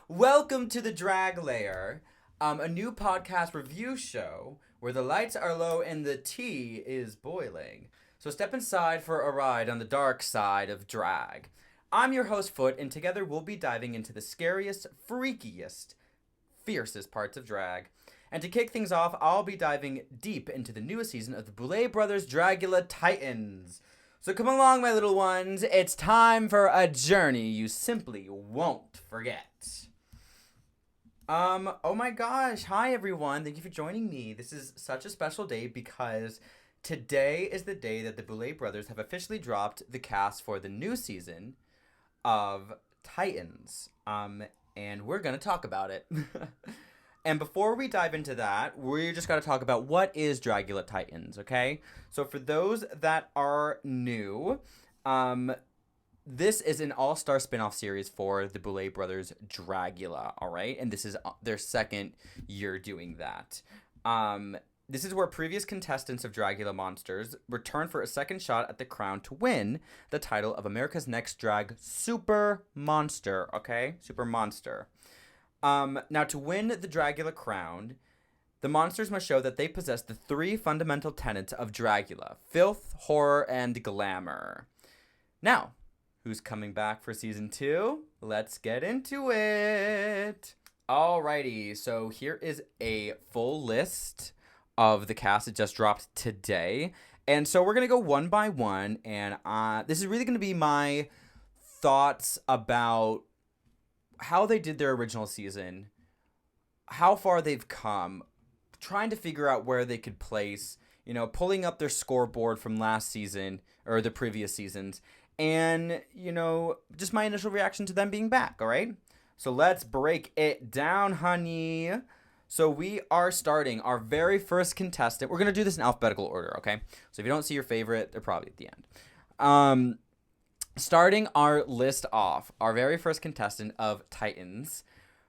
Welcome to the Drag Lair, a new podcast review show where the lights are low and the tea is boiling. So step inside for a ride on the dark side of drag. I'm your host, Foot, and together we'll be diving into the scariest, freakiest, fiercest parts of drag. And to kick things off, I'll be diving deep into the newest season of the Boulet Brothers Dragula Titans. So come along, my little ones. It's time for a journey you simply won't forget. Oh my gosh. Hi, everyone. Thank you for joining me. This is such a special day because today is the day that the Boulet Brothers have officially dropped the cast for the new season of Titans. And we're going to talk about it. And before we dive into that, we just got to talk about what is Dragula Titans, okay? So for those that are new, this is an all-star spin-off series for the Boulet Brothers Dragula, all right? And this is their second year doing that. This is where previous contestants of Dragula Monsters return for a second shot at the crown to win the title of America's Next Drag Super Monster, okay? Super Monster. Now, to win the Dragula crown, the monsters must show that they possess the three fundamental tenets of Dragula: filth, horror, and glamour. Now, who's coming back for season 2? Let's get into it. Alrighty, so here is a full list of the cast that just dropped today. And so we're going to go one by one. And this is really going to be my thoughts about how they did their original season, how far they've come, trying to figure out where they could place, pulling up their scoreboard from last season or the previous seasons. And, just my initial reaction to them being back, all right? So let's break it down, honey. So we are starting our very first contestant. We're going to do this in alphabetical order, okay? So if you don't see your favorite, they're probably at the end. Starting our list off, our very first contestant of Titans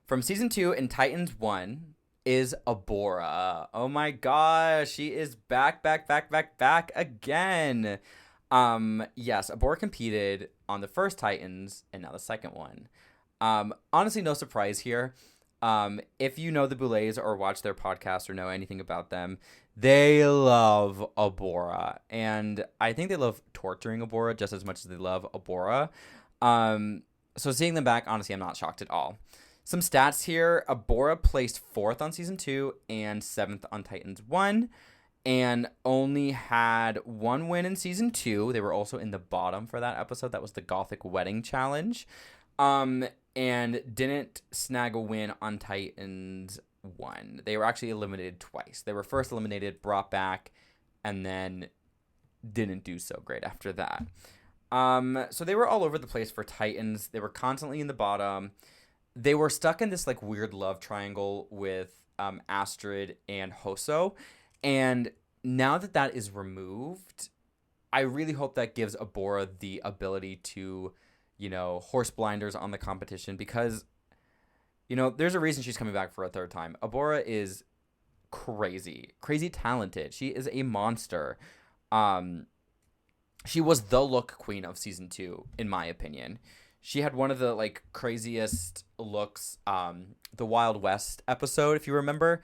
from Season 2 and Titans 1 is Abora. Oh my gosh, she is back again. Yes, Abora competed on the first Titans and now the second one. Honestly, no surprise here. If you know the Boulets or watch their podcast or know anything about them, they love Abora. And I think they love torturing Abora just as much as they love Abora. So seeing them back, honestly, I'm not shocked at all. Some stats here. Abora placed 4th on Season 2 and 7th on Titans 1. And only had 1 win in Season 2. They were also in the bottom for that episode. That was the Gothic Wedding Challenge. And didn't snag a win on Titans 1. They were actually eliminated twice. They were first eliminated, brought back, and then didn't do so great after that. So they were all over the place for Titans. They were constantly in the bottom. They were stuck in this weird love triangle with Astrid and Hoso. And now that is removed, I really hope that gives Abora the ability to, horse blinders on the competition because, there's a reason she's coming back for a third time. Abora is crazy talented. She is a monster. She was the look queen of Season 2, in my opinion. She had one of the, craziest looks, the Wild West episode, if you remember.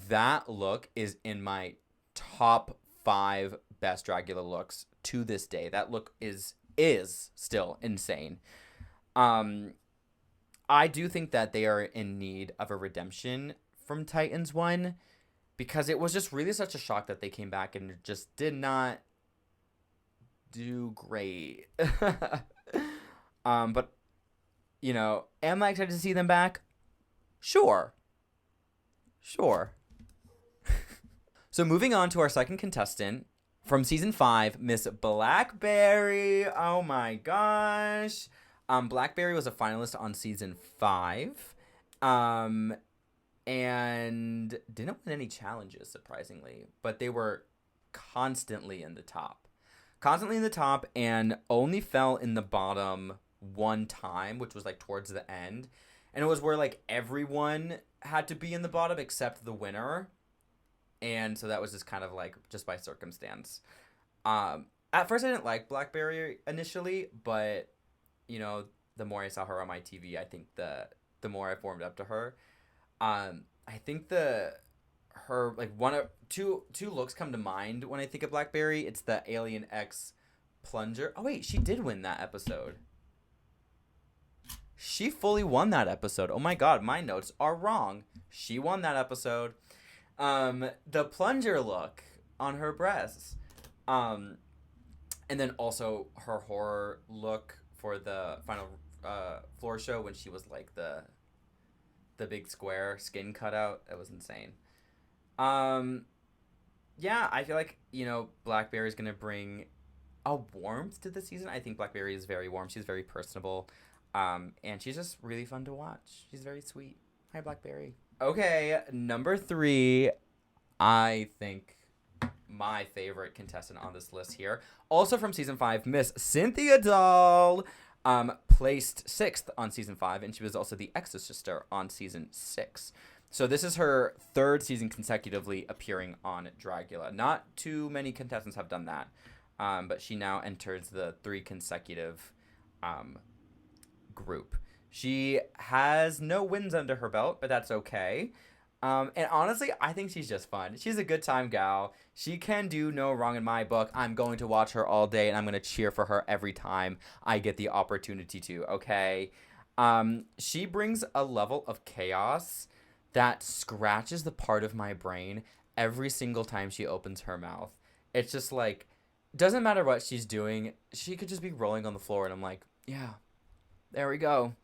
That look is in my top 5 best Dragula looks to this day. That look is still insane. I do think that they are in need of a redemption from Titans 1 because it was just really such a shock that they came back and just did not do great. But, am I excited to see them back? Sure. So moving on to our second contestant from Season 5, Miss Blackberry. Oh my gosh. Blackberry was a finalist on Season 5. And didn't win any challenges, surprisingly. But they were constantly in the top. And only fell in the bottom one time, which was towards the end. And it was where everyone had to be in the bottom except the winner. And so that was just kind of like just by circumstance. At first I didn't like Blackberry initially, but you know, the more I saw her on my TV, I think the more I warmed up to her. I think the her like one of two looks come to mind when I think of Blackberry. It's the Alien X plunger. Oh wait, she did win that episode. She fully won that episode. Oh my god, my notes are wrong. She won that episode. The plunger look on her breasts. And then also her horror look for the final floor show when she was like the big square skin cutout. That was insane. Yeah, I feel like, you know, Blackberry's gonna bring a warmth to the season. I think Blackberry is very warm. She's very personable. And she's just really fun to watch. She's very sweet. Hi, Blackberry. Okay, number 3, I think my favorite contestant on this list here, also from season 5, Miss Cynthia Dahl, placed 6th on season 5, and she was also the Ex's sister on season 6. So this is her 3rd season consecutively appearing on Dragula. Not too many contestants have done that, but she now enters the 3 consecutive group. She has no wins under her belt, but that's okay. And honestly, I think she's just fun. She's a good time gal. She can do no wrong in my book. I'm going to watch her all day, and I'm going to cheer for her every time I get the opportunity to, okay? She brings a level of chaos that scratches the part of my brain every single time she opens her mouth. It's just like, doesn't matter what she's doing. She could just be rolling on the floor, and I'm like, yeah, there we go.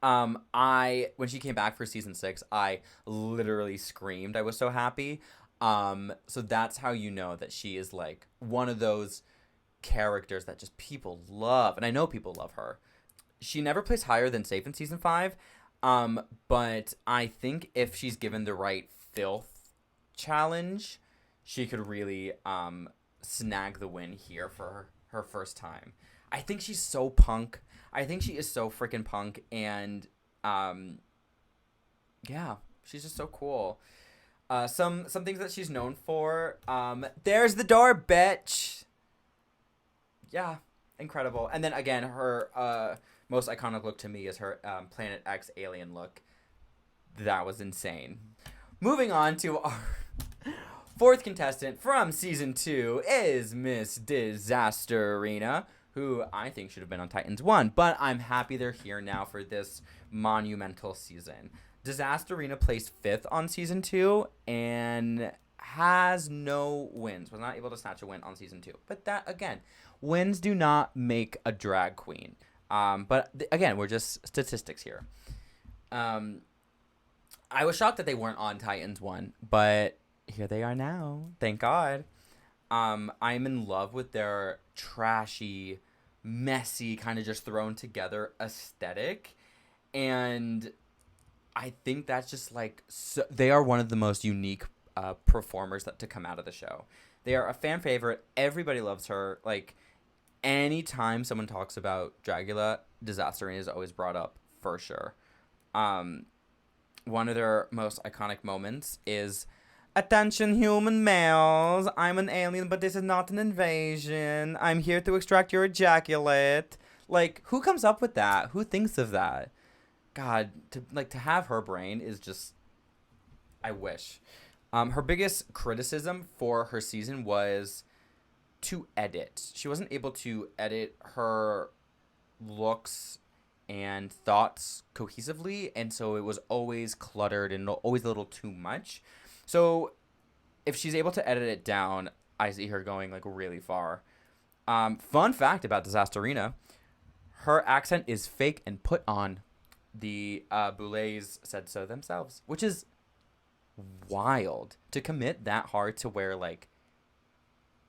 When she came back for season 6, I literally screamed. I was so happy. So that's how you know that she is like one of those characters that just people love. And I know people love her. She never placed higher than safe in season 5. But I think if she's given the right filth challenge, she could really, snag the win here for her first time. I think she's so punk. I think she is so freaking punk, and yeah, she's just so cool. Some things that she's known for. There's the door, bitch. Yeah, incredible. And then again, her most iconic look to me is her Planet X alien look. That was insane. Moving on to our 4th contestant from season 2 is Miss Disasterina, who I think should have been on Titans 1, but I'm happy they're here now for this monumental season. Disasterina placed 5th on season 2 and has no wins. Was not able to snatch a win on season 2. But that, again, wins do not make a drag queen. But again, we're just statistics here. I was shocked that they weren't on Titans 1, but here they are now. Thank God. I'm in love with their trashy, messy, kind of just thrown together aesthetic. And I think that's just like, so, they are one of the most unique performers to come out of the show. They are a fan favorite. Everybody loves her. Like, anytime someone talks about Dragula, Disasterina is always brought up for sure. One of their most iconic moments is, "Attention, human males. I'm an alien, but this is not an invasion. I'm here to extract your ejaculate." Like, who comes up with that? Who thinks of that? God, to have her brain is just, I wish. Her biggest criticism for her season was to edit. She wasn't able to edit her looks and thoughts cohesively, and so it was always cluttered and always a little too much. So if she's able to edit it down, I see her going like really far. Fun fact about Disasterina, her accent is fake and put on. The Boulets said so themselves, which is wild to commit that hard to where, like,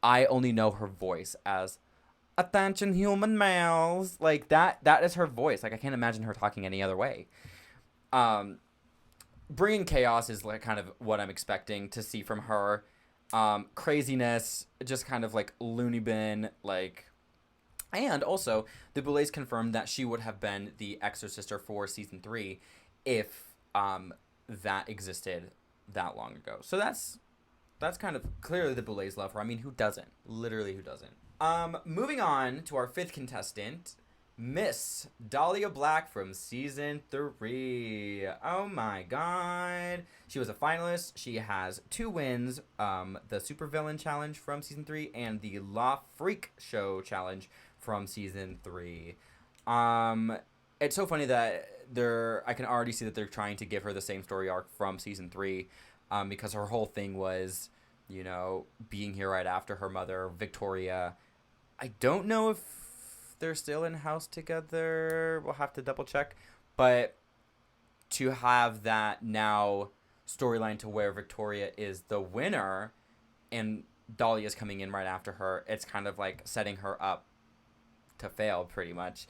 I only know her voice as "Attention, human males." Like, that is her voice. Like, I can't imagine her talking any other way. Bringing chaos is like kind of what I'm expecting to see from her. Craziness, just kind of like loony bin, like. And also, the Boulets confirmed that she would have been the Exorcister for season 3 if that existed that long ago. So that's that's kind of clearly the Boulets love her. I mean, who doesn't? Literally, who doesn't? Moving on to our 5th contestant, Miss Dahlia Black from season 3. Oh my god. She was a finalist. She has 2 wins, the Supervillain Challenge from season 3 and the La Freak Show Challenge from season 3. It's so funny that I can already see that they're trying to give her the same story arc from season 3, because her whole thing was, being here right after her mother, Victoria. I don't know if they're still in house together. We'll have to double check. But to have that now storyline to where Victoria is the winner and Dahlia's coming in right after her, it's kind of like setting her up to fail pretty much.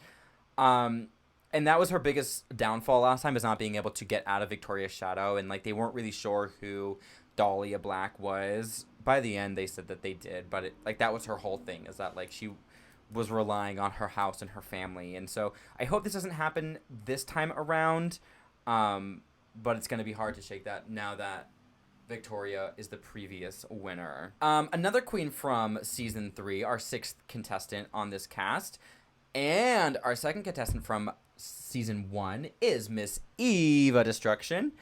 And that was her biggest downfall last time, is not being able to get out of Victoria's shadow. And like, they weren't really sure who Dahlia Black was. By the end, they said that they did, but that was her whole thing, is that like she was relying on her house and her family. And so I hope this doesn't happen this time around, but it's going to be hard to shake that now that Victoria is the previous winner. Another queen from season 3, our 6th contestant on this cast, and our 2nd contestant from season 1 is Miss Eva Destruction.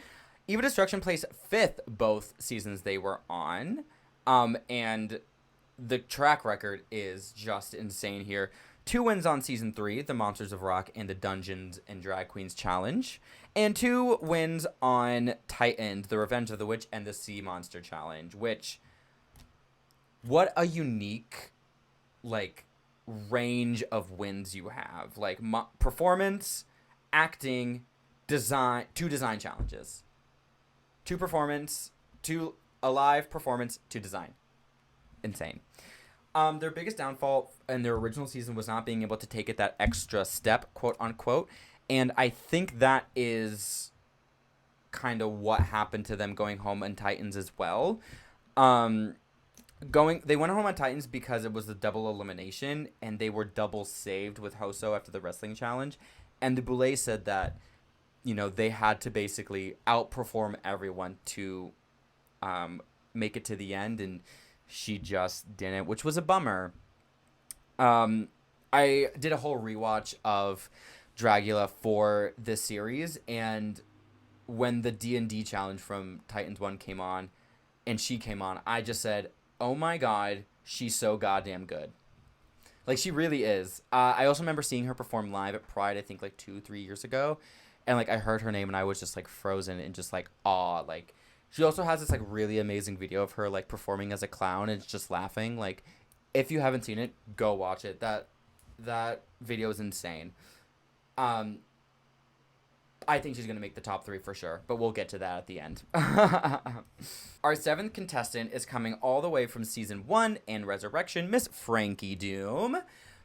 Eva Destruction placed 5th both seasons they were on. And the track record is just insane here. 2 wins on season 3, the Monsters of Rock and the Dungeons and Drag Queens Challenge. And 2 wins on Titans, the Revenge of the Witch and the Sea Monster Challenge, which, what a unique, range of wins you have. Performance, acting, design, 2 design challenges. 2 performance, 2 alive, performance, 2 design. Insane. Their biggest downfall in their original season was not being able to take it that extra step, quote unquote. And I think that is kind of what happened to them going home on Titans as well. They went home on Titans because it was the double elimination, and they were double saved with Hoso after the wrestling challenge. And the Boulet said that, they had to basically outperform everyone to make it to the end, and she just didn't, which was a bummer. I did a whole rewatch of Dragula for this series, and when the D&D challenge from Titans 1 came on, and she came on, I just said, oh my god, she's so goddamn good. She really is. I also remember seeing her perform live at Pride, I think 2-3 years ago, and I heard her name and I was just frozen and just awe. She also has this really amazing video of her performing as a clown and just laughing. If you haven't seen it, go watch it. That video is insane. I think she's gonna make the top 3 for sure, but we'll get to that at the end. Our 7th contestant is coming all the way from season 1 and Resurrection, Miss Frankie Doom.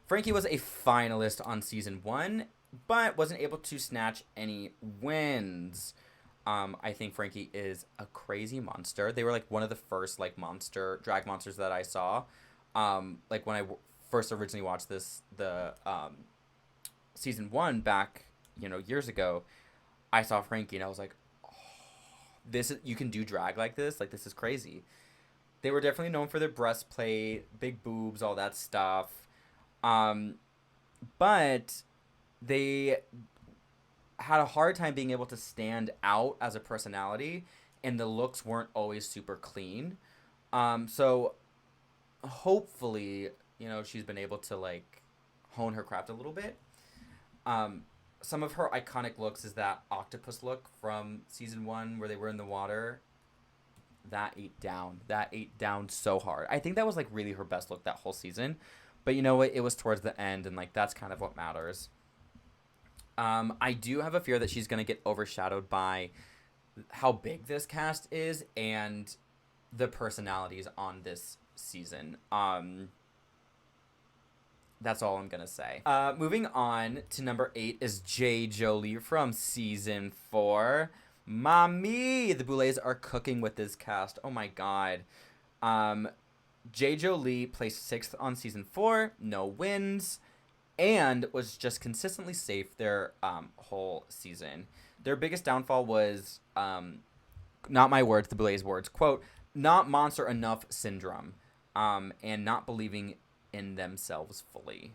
Frankie was a finalist on season 1, but wasn't able to snatch any wins. I think Frankie is a crazy monster. They were one of the first drag monsters that I saw. When I first originally watched the season 1 back, years ago, I saw Frankie and I was like, oh, you can do drag like this? This is crazy. They were definitely known for their breastplate, big boobs, all that stuff. But they had a hard time being able to stand out as a personality, and the looks weren't always super clean. So hopefully, she's been able to hone her craft a little bit. Some of her iconic looks is that octopus look from season 1 where they were in the water. That ate down so hard. I think that was really her best look that whole season. But you know what? It was towards the end, and that's kind of what matters. I do have a fear that she's going to get overshadowed by how big this cast is and the personalities on this season. That's all I'm going to say. Moving on to number 8 is J. Jolie from season 4. Mommy! The Boulets are cooking with this cast. Oh my god. J. Jolie placed 6th on season 4. No wins. And was just consistently safe their whole season. Their biggest downfall was, not my words, the Boulets' words, quote, not monster enough syndrome, and not believing in themselves fully.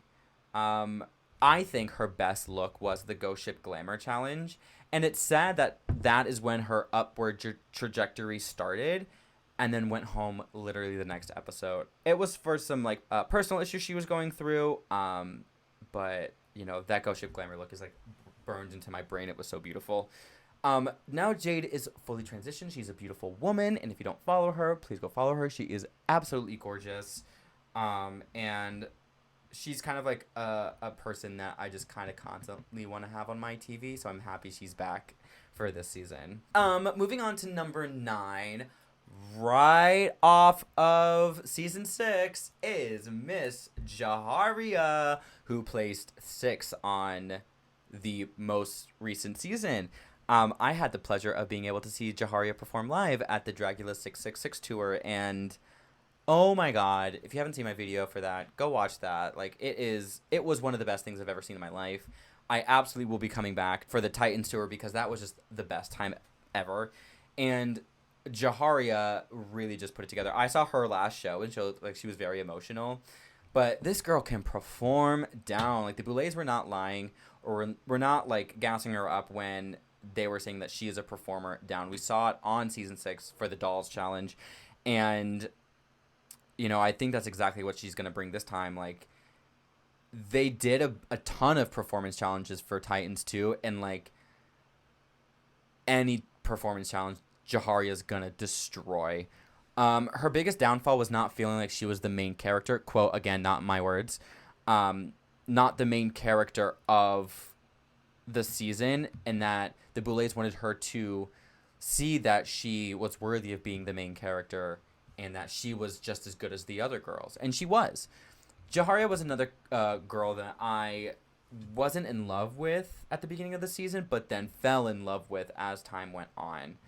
I think her best look was the Ghost Ship Glamour Challenge, and it's sad that that is when her upward trajectory started, and then went home literally the next episode. It was for some like personal issues she was going through, but you know, that Ghost Ship Glamour look is like burned into my brain. It was so beautiful. Now Jade is fully transitioned. She's a beautiful woman, and if you don't follow her, please go follow her. She is absolutely gorgeous, and she's kind of like a person that I just kind of constantly want to have on my TV, so I'm happy she's back for this season. Moving on to number 9, right off of season 6 is Miss Jaharia, who placed 6 on the most recent season. I had the pleasure of being able to see Jaharia perform live at the Dragula 666 tour, and oh my god, if you haven't seen my video for that, go watch that. Like, it was one of the best things I've ever seen in my life. I absolutely will be coming back for the Titans tour because that was just the best time ever. And Jaharia really just put it together. I saw her last show and she was very emotional. But this girl can perform down. Like, the Boulets were not lying, or were not like gassing her up when they were saying that she is a performer down. We saw it on season 6 for the Dolls Challenge, and you know, I think that's exactly what she's going to bring this time. Like, they did a ton of performance challenges for Titans too, and like any performance challenge, Jaharia's going to destroy. Her biggest downfall was not feeling like she was the main character. Quote, again, not my words. Not the main character of the season, and that the Boulets wanted her to see that she was worthy of being the main character, and that she was just as good as the other girls. And she was. Jaharia was another girl that I wasn't in love with at the beginning of the season, but then fell in love with as time went on.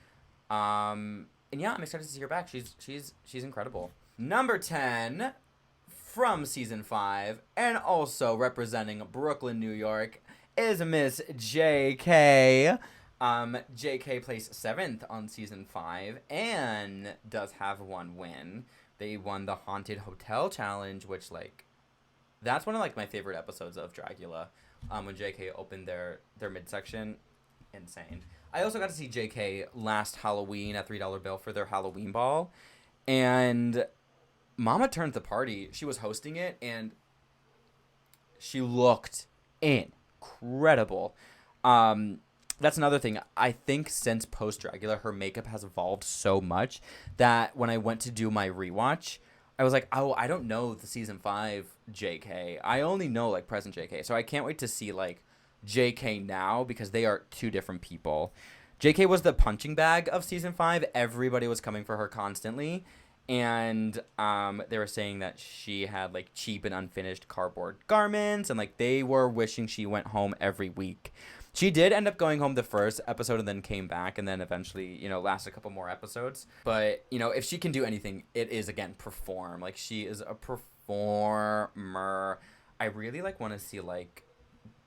And yeah, I'm excited to see her back. She's incredible. Number 10 from season 5, and also representing Brooklyn, New York, is Miss JK. JK placed 7th on season 5 and does have 1 win. They won the Haunted Hotel Challenge, which, like, that's one of, like, my favorite episodes of Dragula. When JK opened their midsection. Insane. I also got to see JK last Halloween at $3 Bill for their Halloween ball. And Mama turned the party. She was hosting it, and she looked incredible. That's another thing. I think since post Dragula, her makeup has evolved so much that when I went to do my rewatch, I was like, oh, I don't know the season 5 JK. I only know, like, present JK. So I can't wait to see, like, JK now, because they are 2 different people. JK was the punching bag of season 5. Everybody was coming for her constantly. And they were saying that she had, like, cheap and unfinished cardboard garments, and, like, they were wishing she went home every week. She did end up going home the first episode and then came back, and then eventually, you know, lasted a couple more episodes. But, you know, if she can do anything, it is, again, perform. Like, she is a performer. I really, like, want to see, like,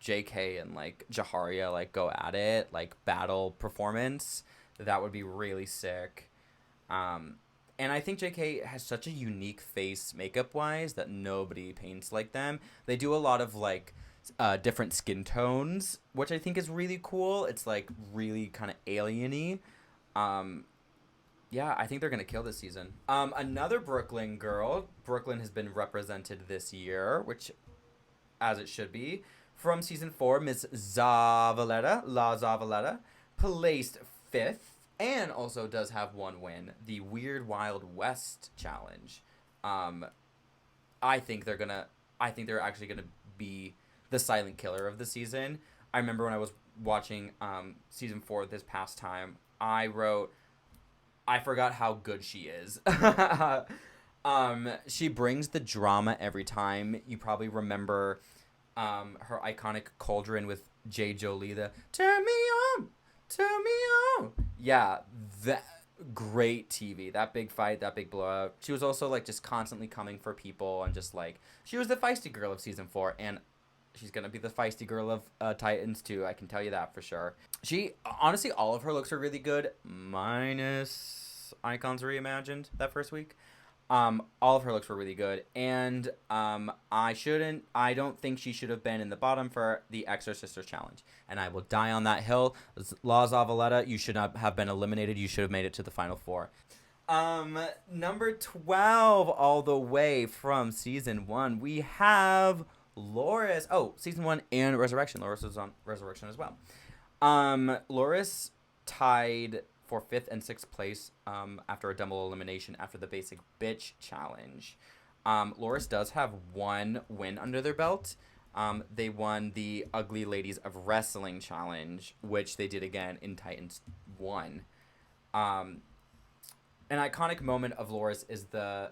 JK and, like, Jaharia, like, go at it, like, battle performance. That would be really sick. And I think JK has such a unique face makeup-wise that nobody paints like them. They do a lot of, like, different skin tones, which I think is really cool. It's, like, really kind of alien-y. Yeah, I think they're going to kill this season. Another Brooklyn girl. Brooklyn has been represented this year, which, as it should be. From season 4, Miss Zavaleta, La Zavaleta, placed 5th. And also does have 1 win, the Weird Wild West Challenge. I think they're actually gonna be the silent killer of the season. I remember when I was watching season 4 this past time, I forgot how good she is. She brings the drama every time. You probably remember her iconic cauldron with Jay Jolie, the "Turn me on, turn me on." Yeah, that great TV. That big fight, that big blowout. She was also, like, just constantly coming for people, and just, like, she was the feisty girl of season 4, and she's gonna be the feisty girl of Titans too. I can tell you that for sure. She, honestly, all of her looks are really good, minus Miss Icons Reimagined that first week. All of her looks were really good, and I don't think she should have been in the bottom for the Extra Sisters challenge. And I will die on that hill. La Zavaleta, you should not have been eliminated. You should have made it to the final four. Number 12, all the way from season 1, we have Loris. Oh, season 1 and Resurrection. Loris was on Resurrection as well. Loris tied for 5th and 6th place after a double elimination after the basic bitch challenge. Loris does have one win under their belt. They won the Ugly Ladies of Wrestling challenge, which they did again in Titans 1. An iconic moment of Loris is the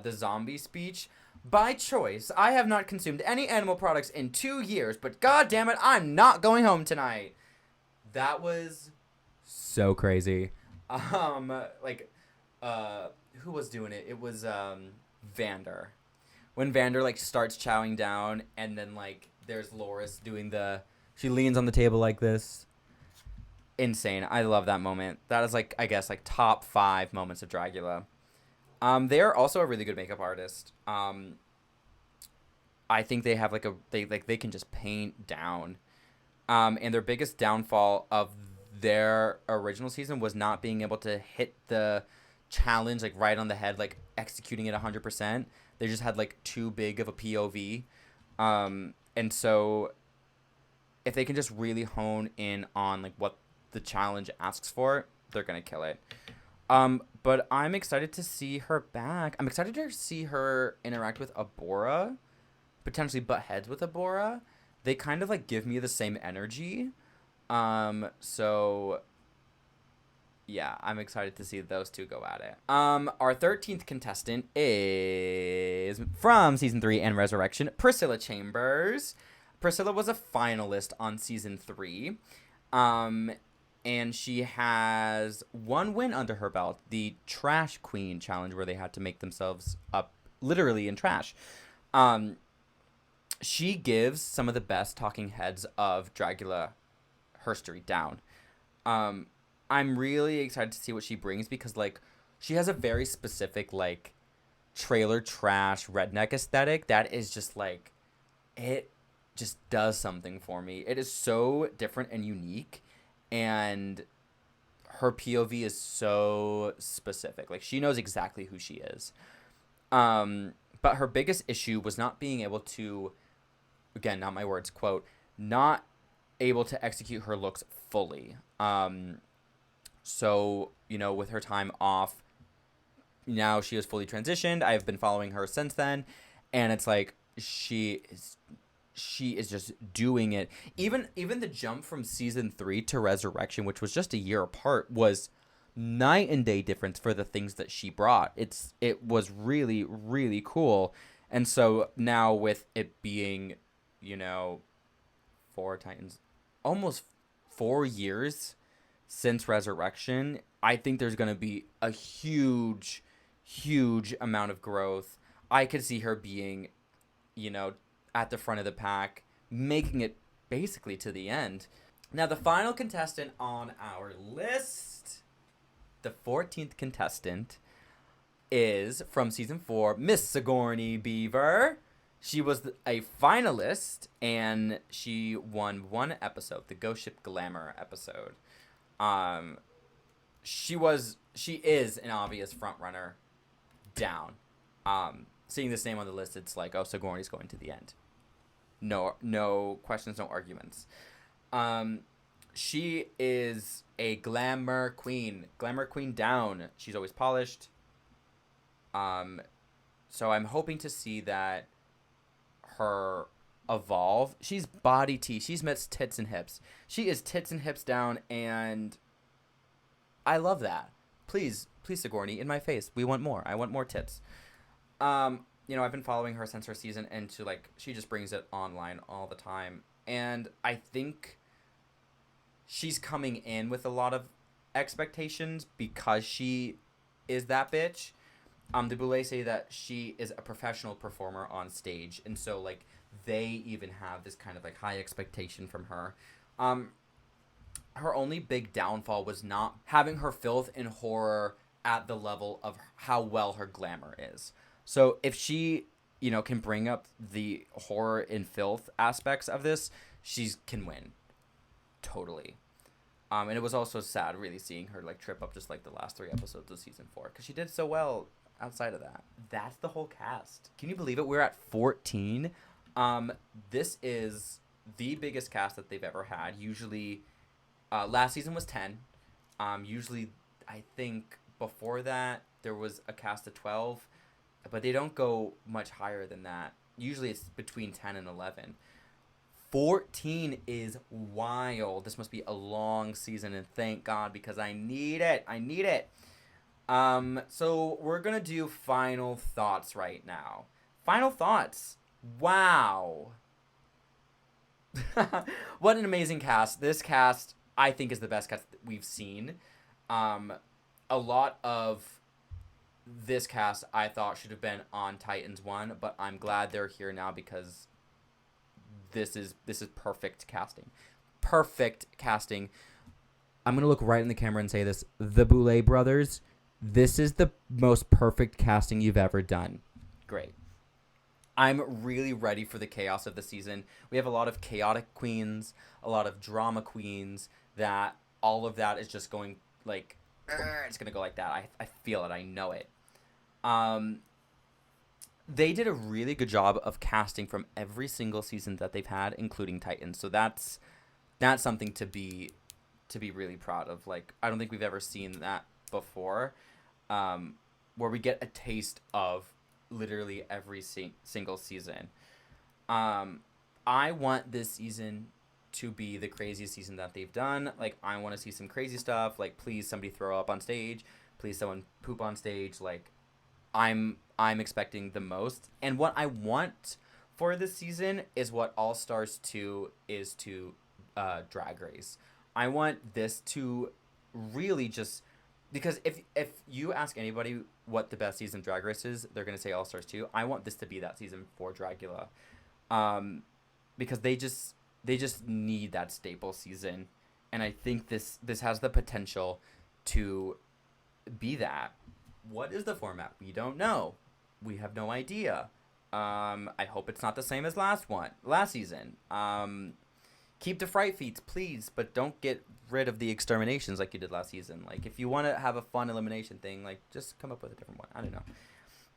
zombie speech. By choice, I have not consumed any animal products in 2 years, but god damn it, I'm not going home tonight. That was so crazy. Who was doing it? It was Vander. When Vander like starts chowing down, and then like there's Loris doing she leans on the table like this. Insane. I love that moment. That is like, I guess, like top 5 moments of Dragula. They are also a really good makeup artist. I think they have they can just paint down. And their biggest downfall of their original season was not being able to hit the challenge like right on the head, like executing it 100%. They just had like too big of a POV. And so if they can just really hone in on like what the challenge asks for, they're gonna kill it. But I'm excited to see her back. I'm excited to see her interact with Abora, potentially butt heads with Abora. They kind of like give me the same energy. So yeah, I'm excited to see those two go at it. Our 13th contestant is from season 3 and Resurrection, Priscilla Chambers. Priscilla was a finalist on season 3. And she has 1 win under her belt, the Trash Queen challenge, where they had to make themselves up literally in trash. She gives some of the best talking heads of Dragula herstory down. I'm really excited to see what she brings, because like she has a very specific like trailer trash redneck aesthetic that is just like, it just does something for me. It is so different and unique. And her POV is so specific. Like, she knows exactly who she is. But her biggest issue was not being able to, again, not my words, quote, not able to execute her looks fully. So, you know, with her time off, now she is fully transitioned. I've been following her since then. And it's like, she is just doing it. Even the jump from season 3 to Resurrection, which was just a year apart, was night and day difference for the things that she brought. It was really, really cool. And so now with it being, you know, 4 Titans, almost 4 years since Resurrection, I think there's going to be a huge, huge amount of growth. I could see her being, you know, at the front of the pack, making it basically to the end. Now, the final contestant on our list, the 14th contestant, is from season 4, Miss Sigourney Beaver. She was a finalist, and she won 1 episode, the Ghost Ship Glamour episode. She is an obvious front runner down. Seeing this name on the list, it's like, oh, Sigourney's going to the end. No questions, no arguments. She is a glamour queen down. She's always polished. So I'm hoping to see that her evolve. She's body tea. She's Miss Tits and Hips. She is tits and hips down, and I love that. Please, Sigourney, in my face. We want more. I want more tits. You know, I've been following her since her season, and she just brings it online all the time. And I think she's coming in with a lot of expectations because she is that bitch. The Boulet say that she is a professional performer on stage, and so like they even have this kind of like high expectation from her. her only big downfall was not having her filth and horror at the level of how well her glamour is. So if she, can bring up the horror and filth aspects of this, she can win. Totally. And it was also sad really seeing her like trip up just like the last 3 episodes of season 4 because she did so well outside of that. That's the whole cast. Can you believe it? We're at 14. This is the biggest cast that they've ever had. Usually, last season was 10. Usually, I think before that there was a cast of 12, but they don't go much higher than that. Usually it's between 10 and 11. 14 is wild. This must be a long season, and thank God, because I need it. So we're going to do final thoughts right now. Final thoughts. Wow. What an amazing cast. This cast, I think, is the best cast that we've seen. A lot of this cast I thought should have been on Titans 1, but I'm glad they're here now because this is perfect casting. Perfect casting. I'm going to look right in the camera and say this. The Boulet Brothers, this is the most perfect casting you've ever done. Great. I'm really ready for the chaos of the season. We have a lot of chaotic queens, a lot of drama queens, that all of that is just going like, it's going to go like that. I feel it. I know it. They did a really good job of casting from every single season that they've had, including Titans. So that's something to be really proud of. Like, I don't think we've ever seen that before, where we get a taste of literally every single season. I want this season to be the craziest season that they've done. Like, I want to see some crazy stuff. Like, please somebody throw up on stage. Please someone poop on stage. Like, I'm expecting the most. And what I want for this season is what All Stars 2 is to Drag Race. I want this to really just... Because if you ask anybody what the best season of Drag Race is, they're going to say All Stars 2. I want this to be that season for Dragula. Because they just need that staple season. And I think this has the potential to be that. What is the format? We don't know. We have no idea. I hope it's not the same as last season. Keep the fright feats, please, but don't get rid of the exterminations like you did last season. Like, if you want to have a fun elimination thing, like, just come up with a different one. I don't know.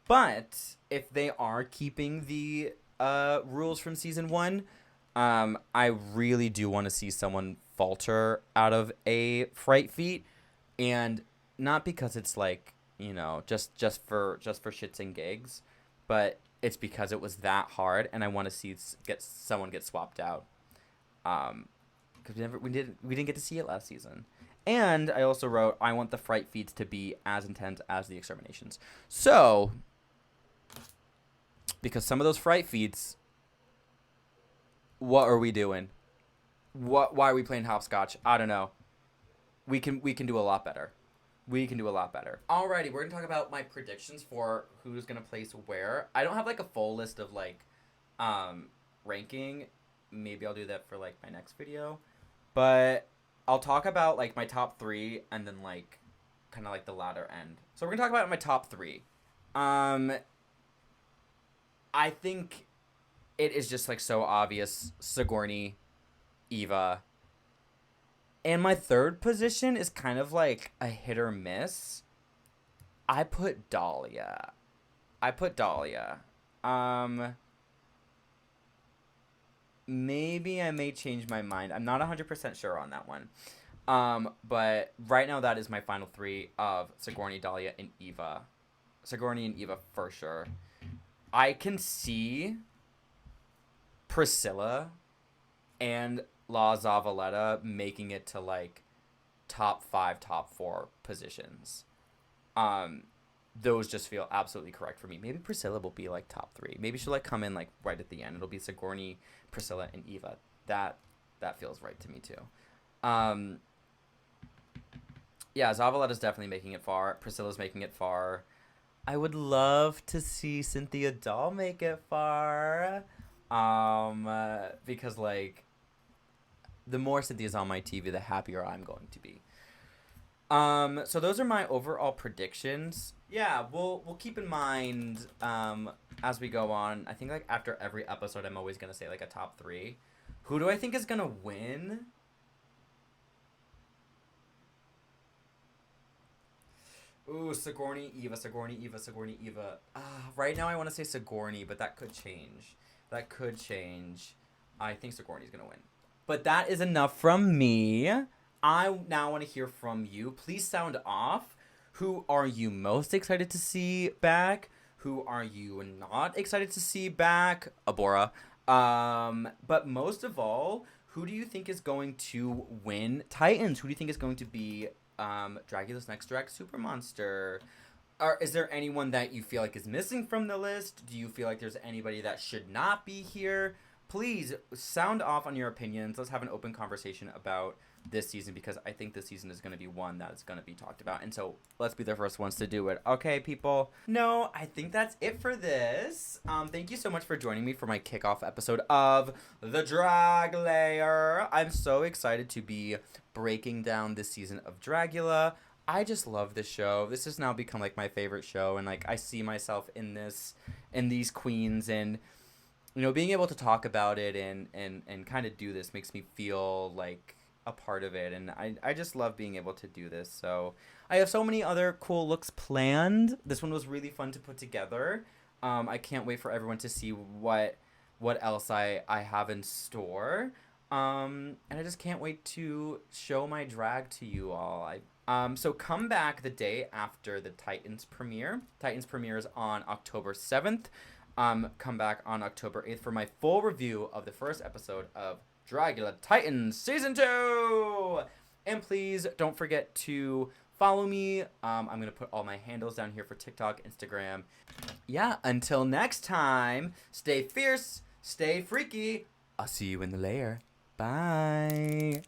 But if they are keeping the rules from season 1, I really do want to see someone falter out of a fright feat, and not because it's like, just for shits and gigs, but it's because it was that hard, and I want to see someone get swapped out. Because we didn't get to see it last season. And I also wrote, I want the fright feats to be as intense as the exterminations. So, because some of those fright feats, what are we doing? Why are we playing hopscotch? I don't know. We can do a lot better. Alrighty, we're gonna talk about my predictions for who's gonna place where. I don't have like a full list of like ranking. Maybe I'll do that for like my next video, but I'll talk about like my top 3 and then like kind of like the latter end. So we're gonna talk about my top 3. I think it is just like so obvious. Sigourney, Eva. And my third position is kind of like a hit or miss. I put Dahlia. Maybe I may change my mind. I'm not 100% sure on that one. But right now that is my final 3 of Sigourney, Dahlia, and Eva. Sigourney and Eva for sure. I can see Priscilla and La Zavaleta making it to like top 5, top 4 positions. Those just feel absolutely correct for me. Maybe Priscilla will be like top 3. Maybe she'll like come in like right at the end. It'll be Sigourney, Priscilla, and Eva. That feels right to me too. Yeah, Zavaleta's definitely making it far. Priscilla's making it far. I would love to see Cynthia Dahl make it far. Because like the more Cynthia's on my TV, the happier I'm going to be. So those are my overall predictions. Yeah, we'll keep in mind as we go on. I think like after every episode, I'm always gonna say like a top 3. Who do I think is gonna win? Ooh, Sigourney, Eva, Sigourney, Eva, Sigourney, Eva. Right now I want to say Sigourney, but that could change. That could change. I think Sigourney's gonna win. But that is enough from me. I now want to hear from you. Please sound off. Who are you most excited to see back? Who are you not excited to see back? Abora. But most of all, who do you think is going to win Titans? Who do you think is going to be Dragula's next drag super monster? Or is there anyone that you feel like is missing from the list? Do you feel like there's anybody that should not be here? Please sound off on your opinions. Let's have an open conversation about this season, because I think this season is going to be one that is going to be talked about. And so let's be the first ones to do it. Okay, people? No, I think that's it for this. Thank you so much for joining me for my kickoff episode of the Drag Lair. I'm so excited to be breaking down this season of Dragula. I just love this show. This has now become like my favorite show, and like I see myself in these queens, and you know, being able to talk about it and kind of do this makes me feel like a part of it, and I just love being able to do this. So I have so many other cool looks planned. This one was really fun to put together. I can't wait for everyone to see what else I have in store. And I just can't wait to show my drag to you all. So come back the day after the Titans premiere. Titans premieres on October 7th. Come back on October 8th for my full review of the first episode of Dragula Titans Season 2! And please don't forget to follow me. I'm going to put all my handles down here for TikTok, Instagram. Yeah, until next time, stay fierce, stay freaky. I'll see you in the lair. Bye.